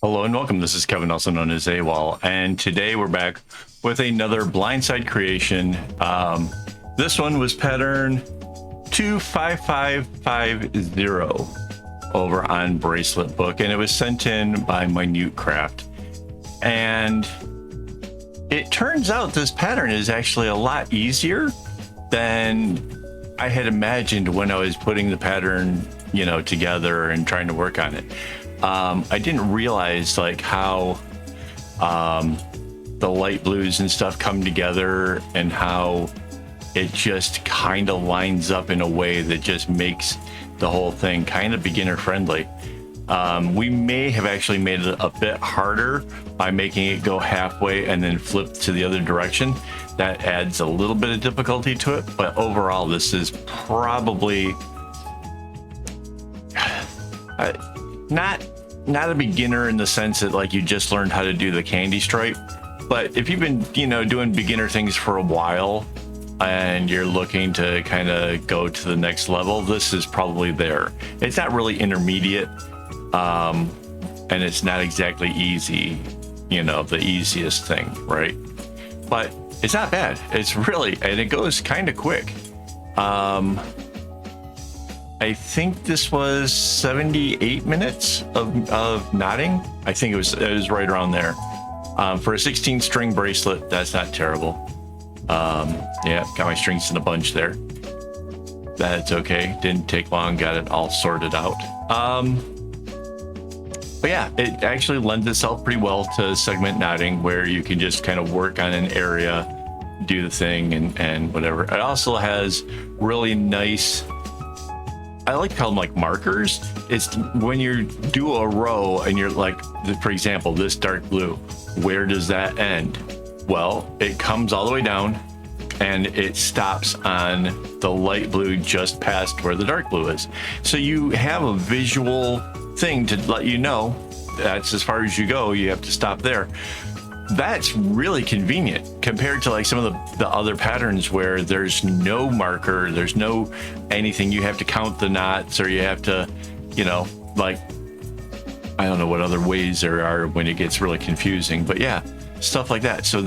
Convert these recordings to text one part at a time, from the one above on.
Hello and welcome. This is Kevin, also known as AWOL, and today we're back with another Blindside creation. This one was pattern 25550 over on BraceletBook, and it was sent in by Minute Craft. And it turns out this pattern is actually a lot easier than I had imagined when I was putting the pattern, together and trying to work on it. I didn't realize like how the light blues and stuff come together and how it just kind of lines up in a way that just makes the whole thing kind of beginner friendly. We may have actually made it a bit harder by making it go halfway and then flip to the other direction. That adds a little bit of difficulty to it, but overall this is probably not a beginner in the sense that like you just learned how to do the candy stripe, but if you've been doing beginner things for a while and you're looking to kind of go to the next level, this is probably there. It's not really intermediate, and it's not exactly easy, the easiest thing, right? But it's not bad. It's really, and it goes kind of quick. I think this was 78 minutes of knotting. I think it was right around there. For a 16 string bracelet, that's not terrible. Yeah, got my strings in a bunch there. That's okay. Didn't take long, got it all sorted out. But yeah, it actually lends itself pretty well to segment knotting, where you can just kind of work on an area, do the thing and whatever. It also has really nice, I like to call them like markers. It's when you do a row and you're like, for example, this dark blue, where does that end? Well, it comes all the way down and it stops on the light blue just past where the dark blue is. So you have a visual thing to let you know that's as far as you go. You have to stop there. That's really convenient compared to like some of the other patterns where there's no marker, there's no anything. You have to count the knots, or you have to, like, I don't know what other ways there are when it gets really confusing, but yeah, stuff like that. So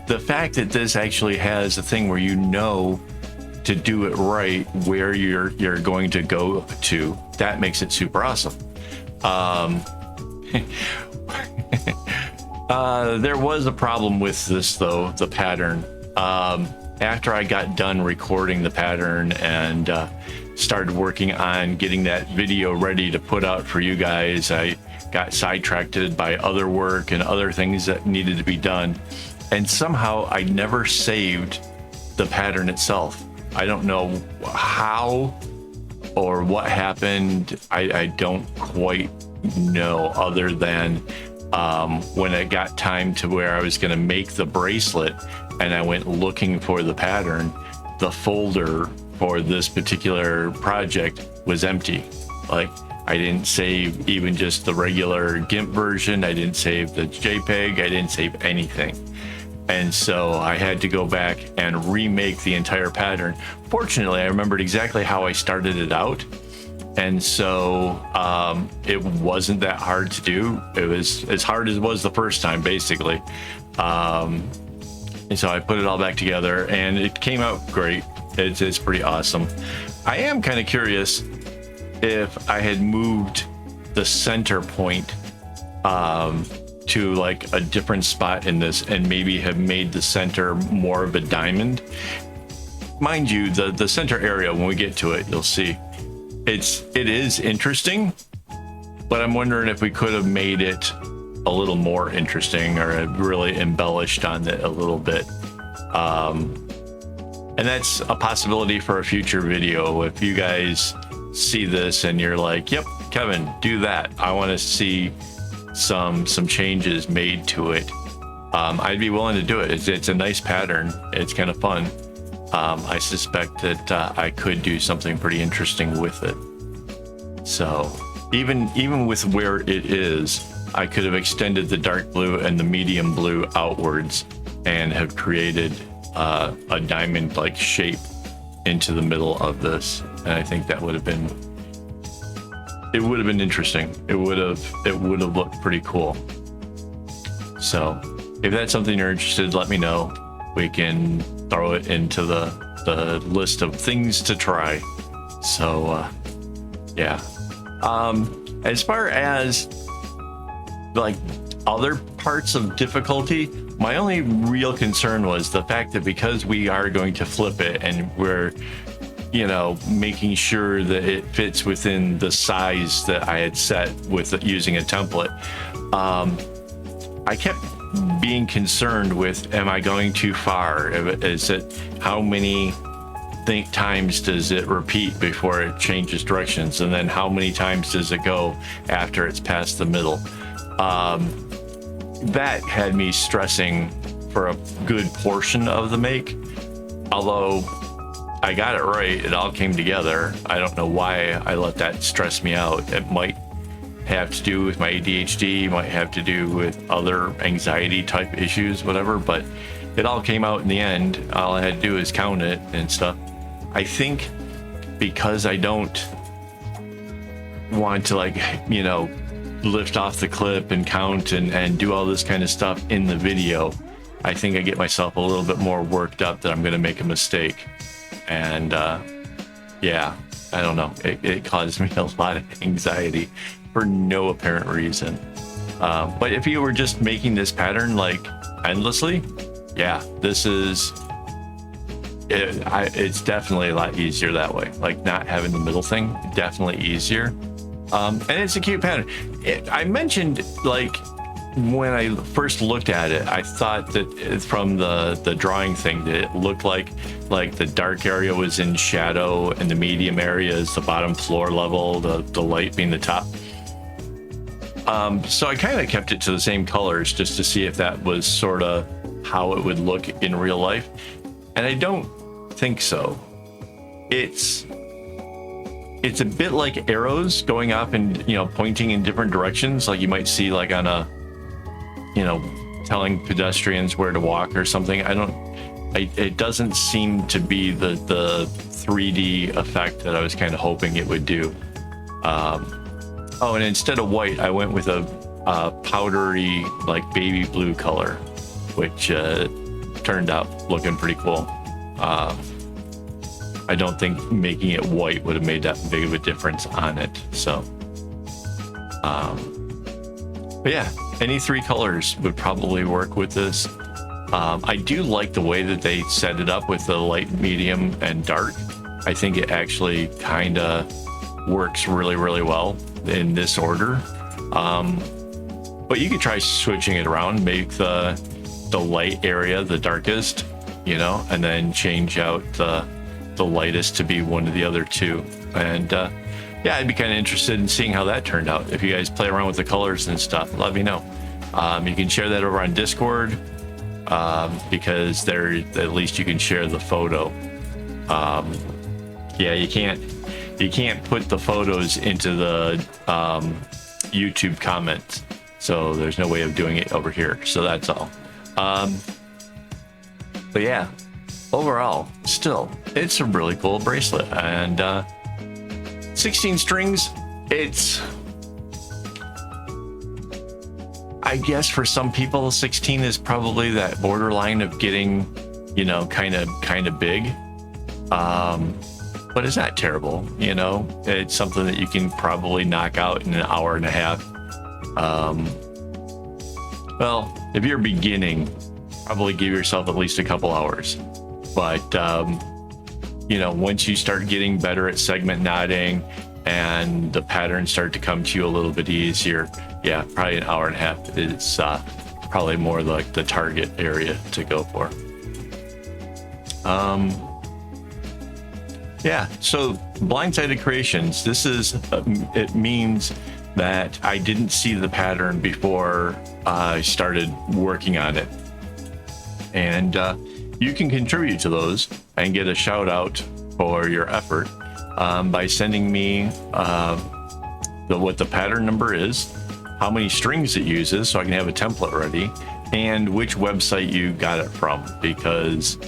the fact that this actually has a thing where to do it right where you're going to go to, that makes it super awesome. There was a problem with this though, the pattern. After I got done recording the pattern and started working on getting that video ready to put out for you guys, I got sidetracked by other work and other things that needed to be done. And somehow I never saved the pattern itself. I don't know how or what happened. I don't quite know, other than when it got time to where I was going to make the bracelet and I went looking for the pattern, the folder for this particular project was empty. Like, I didn't save even just the regular GIMP version. I didn't save the JPEG. I didn't save anything. And so I had to go back and remake the entire pattern. Fortunately, I remembered exactly how I started it out. And so it wasn't that hard to do. It was as hard as it was the first time, basically. And so I put it all back together and it came out great. It's pretty awesome. I am kind of curious if I had moved the center point to like a different spot in this and maybe have made the center more of a diamond. Mind you, the center area, when we get to it, you'll see. It is interesting, but I'm wondering if we could have made it a little more interesting or really embellished on it a little bit. And that's a possibility for a future video. If you guys see this and you're like, yep, Kevin, do that. I want to see some changes made to it. I'd be willing to do it. It's a nice pattern. It's kind of fun. I suspect that I could do something pretty interesting with it. So even with where it is, I could have extended the dark blue and the medium blue outwards and have created a diamond-like shape into the middle of this. And I think that would have been it would have been interesting. It would have looked pretty cool. So if that's something you're interested, let me know. We can throw it into the list of things to try. So yeah. As far as like other parts of difficulty, my only real concern was the fact that because we are going to flip it and we're, you know, making sure that it fits within the size that I had set with using a template, I kept being concerned with, am I going too far? Is it, how many times does it repeat before it changes directions? And then how many times does it go after it's past the middle? That had me stressing for a good portion of the make. Although I got it right, it all came together. I don't know why I let that stress me out. It might have to do with my ADHD, might have to do with other anxiety type issues, whatever, but it all came out in the end. All I had to do is count it and stuff. I think because I don't want to, like, you know, lift off the clip and count and do all this kind of stuff in the video, I think I get myself a little bit more worked up that I'm going to make a mistake. And yeah, I don't know. It caused me a lot of anxiety for no apparent reason. But if you were just making this pattern like endlessly, yeah, this is it's definitely a lot easier that way. Like not having the middle thing, definitely easier. And it's a cute pattern. I mentioned, like, when I first looked at it, I thought that from the drawing thing that it looked like the dark area was in shadow and the medium area is the bottom floor level, the light being the top. So I kind of kept it to the same colors just to see if that was sort of how it would look in real life. And I don't think so. It's a bit like arrows going up and, you know, pointing in different directions, like you might see like on a, you know, telling pedestrians where to walk or something. It doesn't seem to be the 3D effect that I was kind of hoping it would do. Oh, and instead of white, I went with a powdery, like baby blue color, which turned out looking pretty cool. I don't think making it white would have made that big of a difference on it. So, but yeah, any three colors would probably work with this. I do like the way that they set it up with the light, medium, and dark. I think it actually kind of works really, really well in this order. But you could try switching it around, make the light area the darkest, you know, and then change out the lightest to be one of the other two. And yeah, I'd be kind of interested in seeing how that turned out. If you guys play around with the colors and stuff, let me know. You can share that over on Discord, because there at least you can share the photo. Yeah, you can't put the photos into the YouTube comments, so there's no way of doing it over here. So that's all. But yeah, overall, still, it's a really cool bracelet. And 16 strings, it's, I guess for some people, 16 is probably that borderline of getting, you know, kind of big. But it's not terrible, you know. It's something that you can probably knock out in an hour and a half. Well, if you're beginning, probably give yourself at least a couple hours. But you know, once you start getting better at segment knotting and the patterns start to come to you a little bit easier, yeah, probably an hour and a half is probably more like the target area to go for. Yeah, so Blindsided Creations, this is, it means that I didn't see the pattern before I started working on it. And you can contribute to those and get a shout out for your effort by sending me what the pattern number is, how many strings it uses so I can have a template ready, and which website you got it from, because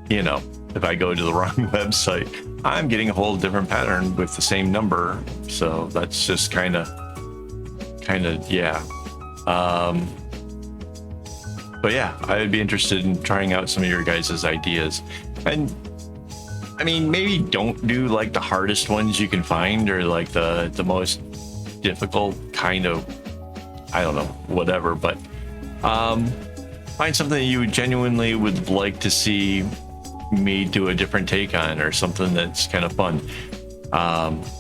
you know, if I go to the wrong website, I'm getting a whole different pattern with the same number. So that's just kind of, yeah. But yeah, I'd be interested in trying out some of your guys' ideas. And I mean, maybe don't do like the hardest ones you can find, or like the most difficult kind of, I don't know, whatever, but find something that you genuinely would like to see me do a different take on, or something that's kind of fun.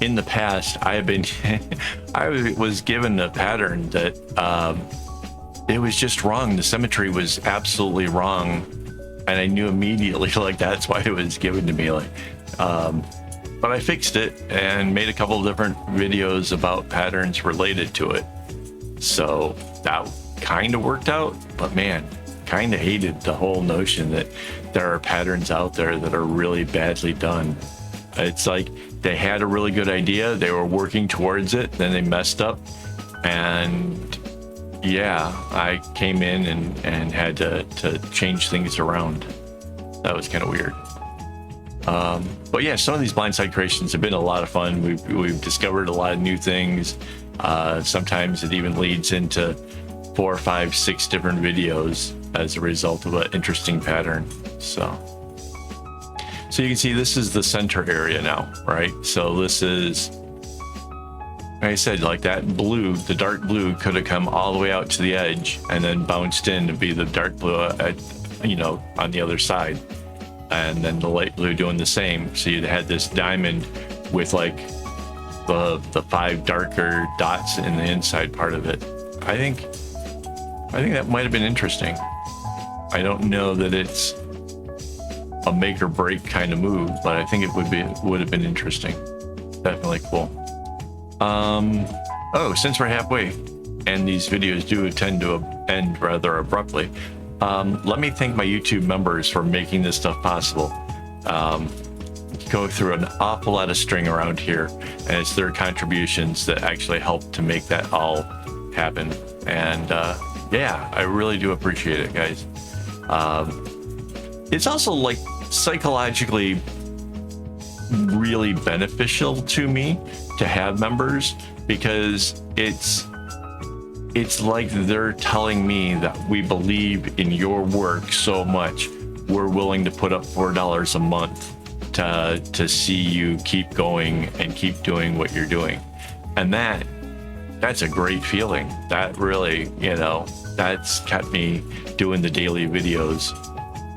In the past, I have been I was given a pattern that it was just wrong. The symmetry was absolutely wrong, and I knew immediately, like, that's why it was given to me. Like, but I fixed it and made a couple of different videos about patterns related to it, so that kind of worked out. But man, kind of hated the whole notion that there are patterns out there that are really badly done. It's like they had a really good idea, they were working towards it, then they messed up, and yeah, I came in and had to change things around. That was kind of weird. But yeah, some of these blindside creations have been a lot of fun. We've discovered a lot of new things. Sometimes it even leads into 4, 5, 6 different videos as a result of an interesting pattern. So you can see this is the center area now, right? So this is, like I said, like that blue, the dark blue could have come all the way out to the edge and then bounced in to be the dark blue at, you know, on the other side, and then the light blue doing the same. So you'd had this diamond with like the 5 darker dots in the inside part of it. I think that might have been interesting. I don't know that it's a make or break kind of move, but I think it would have been interesting. Definitely cool. Oh, since we're halfway and these videos do tend to end rather abruptly, let me thank my YouTube members for making this stuff possible. Go through an awful lot of string around here, and it's their contributions that actually help to make that all happen. And yeah, I really do appreciate it, guys. It's also like psychologically really beneficial to me to have members, because it's like they're telling me that we believe in your work so much, we're willing to put up $4 a month to see you keep going and keep doing what you're doing. And that's a great feeling. That really, you know, that's kept me doing the daily videos,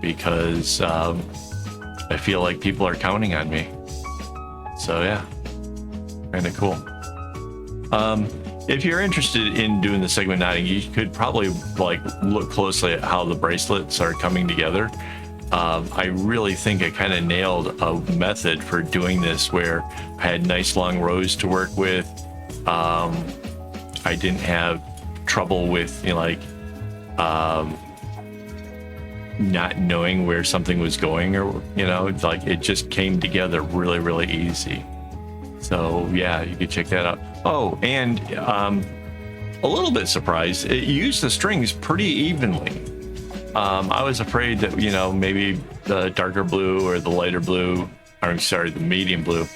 because I feel like people are counting on me. So yeah, kind of cool. If you're interested in doing the segment knotting, you could probably like look closely at how the bracelets are coming together. I really think I kind of nailed a method for doing this where I had nice long rows to work with. I didn't have trouble with, you know, like not knowing where something was going, or, you know, like it just came together really easy. So yeah, you could check that out. Oh, and a little bit surprised, it used the strings pretty evenly. I was afraid that, you know, maybe the darker blue or the lighter blue, or sorry, the medium blue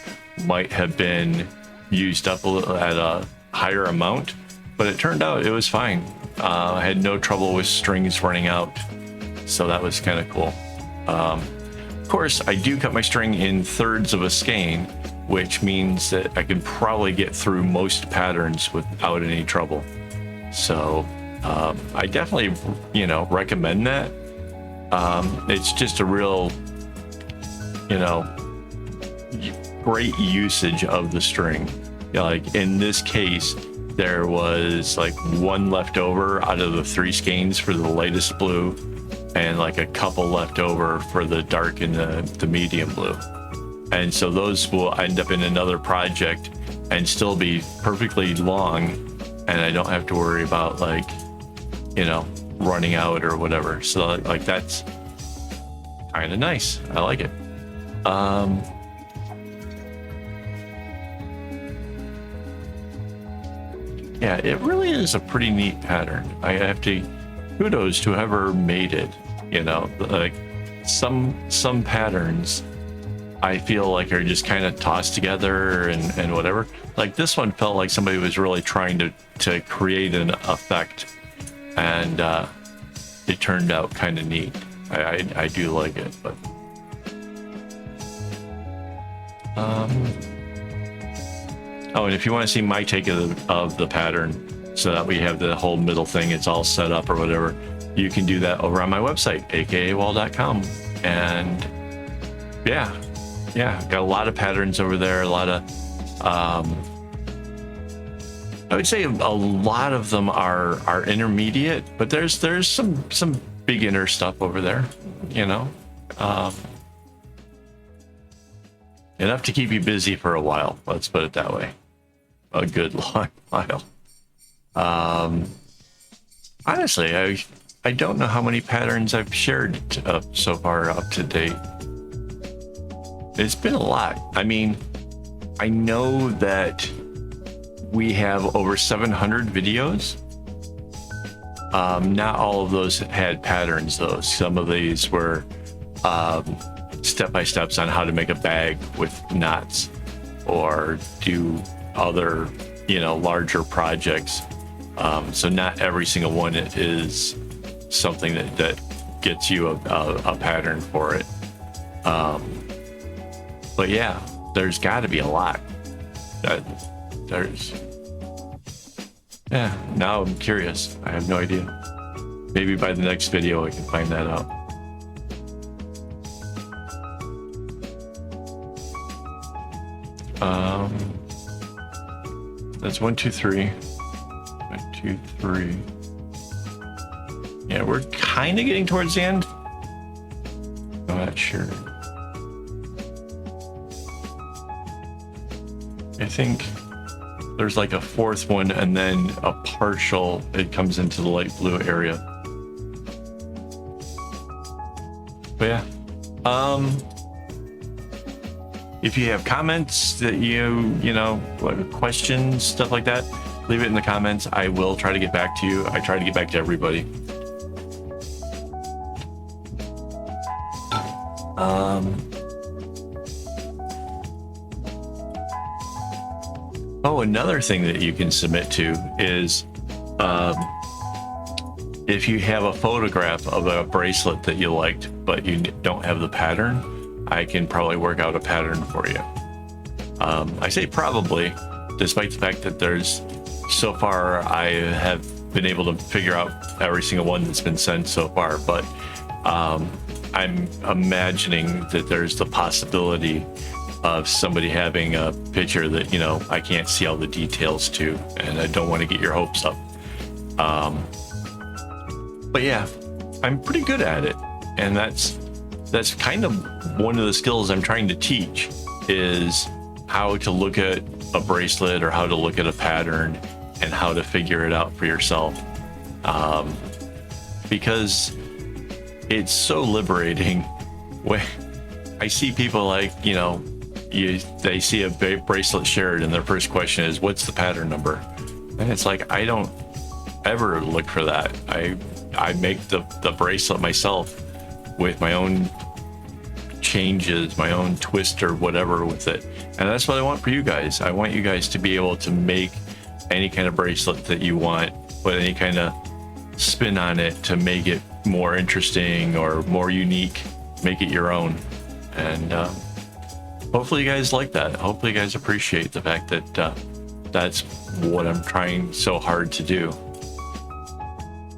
might have been used up at a higher amount, but it turned out it was fine. I had no trouble with strings running out, so that was kind of cool. Of course, I do cut my string in thirds of a skein, which means that I could probably get through most patterns without any trouble. So I definitely, you know, recommend that. It's just a real, you know, great usage of the string. You know, like in this case, there was like 1 left over out of the 3 skeins for the lightest blue, and like a couple left over for the dark and the medium blue. And so those will end up in another project and still be perfectly long, and I don't have to worry about, like, you know, running out or whatever. So like that's kind of nice. I like it. Yeah, it really is a pretty neat pattern. I have to kudos to whoever made it. You know, like some patterns I feel like are just kind of tossed together and whatever. Like this one felt like somebody was really trying to create an effect, and it turned out kind of neat. I do like it, but oh, and if you want to see my take of the pattern, so that we have the whole middle thing, it's all set up or whatever, you can do that over on my website, akaawol.com. And yeah, got a lot of patterns over there, a lot of I would say a lot of them are intermediate, but there's some beginner stuff over there, you know, enough to keep you busy for a while, let's put it that way. A good long while. Honestly, I don't know how many patterns I've shared so far up to date. It's been a lot. I mean, I know that we have over 700 videos. Not all of those had patterns though. Some of these were step-by-steps on how to make a bag with knots or do other, you know, larger projects. So not every single one is something that gets you a pattern for it. But yeah, there's got to be a lot. Yeah, now I'm curious. I have no idea. Maybe by the next video I can find that out. That's 1, 2, 3. 1, 2, 3. Yeah, we're kind of getting towards the end. I'm not sure. I think there's like a fourth one and then a partial, it comes into the light blue area. But yeah, if you have comments that you know, questions, stuff like that, leave it in the comments. I will try to get back to you. I try to get back to everybody. Oh, another thing that you can submit to is if you have a photograph of a bracelet that you liked, but you don't have the pattern, I can probably work out a pattern for you. I say probably, despite the fact that there's, so far, I have been able to figure out every single one that's been sent so far, but I'm imagining that there's the possibility of somebody having a picture that, you know, I can't see all the details to, and I don't want to get your hopes up. But yeah, I'm pretty good at it, and that's kind of one of the skills I'm trying to teach, is how to look at a bracelet or how to look at a pattern and how to figure it out for yourself. Because it's so liberating when I see people like, you know, they see a bracelet shared and their first question is, what's the pattern number? And it's like, I don't ever look for that. I make the bracelet myself with my own changes, my own twist or whatever with it. And that's what I want for you guys. I want you guys to be able to make any kind of bracelet that you want, put any kind of spin on it to make it more interesting or more unique, make it your own. And hopefully you guys like that. Hopefully you guys appreciate the fact that that's what I'm trying so hard to do.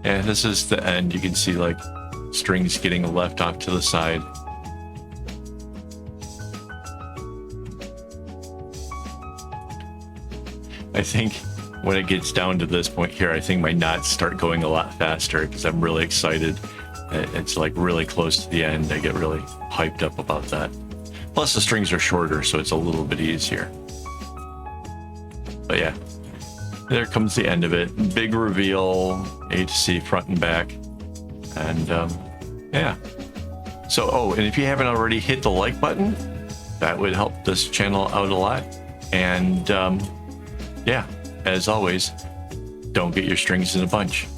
And this is the end. You can see like strings getting left off to the side. I think when it gets down to this point here, I think my knots start going a lot faster because I'm really excited. It's like really close to the end. I get really hyped up about that. Plus the strings are shorter, so it's a little bit easier. But yeah, there comes the end of it. Big reveal, A to C, front and back. And yeah. So, oh, and if you haven't already, hit the like button. That would help this channel out a lot. And yeah, as always, don't get your strings in a bunch.